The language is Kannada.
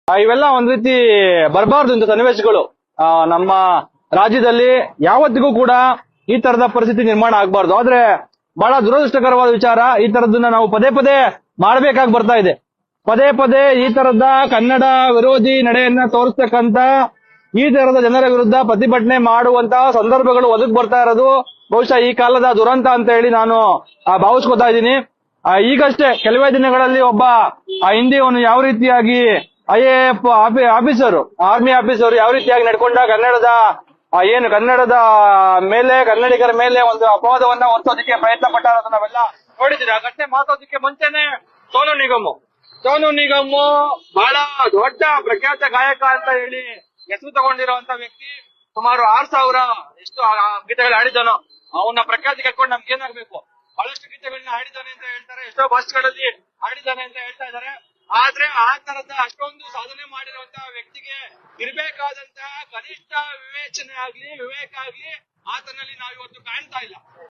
ಇವೆಲ್ಲ ಒಂದ್ ರೀತಿ ಬರಬಾರ್ದು ಇಂಥ ಸನ್ನಿವೇಶಗಳು ನಮ್ಮ ರಾಜ್ಯದಲ್ಲಿ ಯಾವತ್ತಿಗೂ ಕೂಡ ಈ ತರದ ಪರಿಸ್ಥಿತಿ ನಿರ್ಮಾಣ ಆಗ್ಬಾರ್ದು. ಆದ್ರೆ ಬಹಳ ದುರದೃಷ್ಟಕರವಾದ ವಿಚಾರ, ಈ ತರದನ್ನ ನಾವು ಪದೇ ಪದೇ ಮಾಡ್ಬೇಕಾಗಿ ಬರ್ತಾ ಇದೆ. ಪದೇ ಪದೇ ಈ ತರದ ಕನ್ನಡ ವಿರೋಧಿ ನಡೆಯನ್ನ ತೋರಿಸ್ತಕ್ಕಂತ ಈ ತರದ ಜನರ ವಿರುದ್ಧ ಪ್ರತಿಭಟನೆ ಮಾಡುವಂತಹ ಸಂದರ್ಭಗಳು ಒದಗಿ ಬರ್ತಾ ಇರೋದು ಬಹುಶಃ ಈ ಕಾಲದ ದುರಂತ ಅಂತ ಹೇಳಿ ನಾನು ಭಾವಿಸ್ಕೊತಾ ಇದ್ದೀನಿ. ಈಗಷ್ಟೇ ಕೆಲವೇ ದಿನಗಳಲ್ಲಿ ಒಬ್ಬ ಹಿಂದಿಯವನು ಯಾವ ರೀತಿಯಾಗಿ IAF ಆಫೀಸರ್, ಆರ್ಮಿ ಆಫೀಸರ್ ಯಾವ ರೀತಿಯಾಗಿ ನಡ್ಕೊಂಡ ಕನ್ನಡದ ಮೇಲೆ, ಕನ್ನಡಿಗರ ಮೇಲೆ ಒಂದು ಅಪವಾದವನ್ನ ಹೊರಿಸೋದಕ್ಕೆ ಪ್ರಯತ್ನ ಪಟ್ಟ ನಾವೆಲ್ಲ ನೋಡಿದ್ದೀರಿ. ಆ ಘಟನೆ ಮಾತಾಡೋದಕ್ಕೆ ಮುಂಚೆನೆ ಸೋನು ನಿಗಮ್ ಬಹಳ ದೊಡ್ಡ ಪ್ರಖ್ಯಾತ ಗಾಯಕ ಅಂತ ಹೇಳಿ ಹೆಸರು ತಗೊಂಡಿರುವಂತ ವ್ಯಕ್ತಿ. ಸುಮಾರು 6,000 ಎಷ್ಟು ಗೀತೆಗಳು ಹಾಡಿದಾನೋ, ಅವನ್ನ ಪ್ರಖ್ಯಾತಿ ಕಟ್ಕೊಂಡು ನಮ್ಗೆ ಏನಾಗ್ಬೇಕು, ಬಹಳಷ್ಟು ಗೀತೆಗಳನ್ನ ಹಾಡಿದಾನೆ ಅಂತ ಹೇಳ್ತಾರೆ, ಎಷ್ಟೋ ಭಾಷೆಗಳಲ್ಲಿ ಹಾಡಿದಾನೆ ಅಂತ ಹೇಳ್ತಾ ಇದಾರೆ. ಆದ್ರೆ ಆ ತರದ ಅಷ್ಟೊಂದು ಸಾಧನೆ ಮಾಡಿರುವಂತಹ ವ್ಯಕ್ತಿಗೆ ಇರ್ಬೇಕಾದಂತಹ ಕನಿಷ್ಠ ವಿವೇಚನೆ ಆಗ್ಲಿ, ವಿವೇಕ ಆಗ್ಲಿ ಆತನಲ್ಲಿ ನಾವು ಇವತ್ತು ಕಾಣ್ತಾ ಇಲ್ಲ.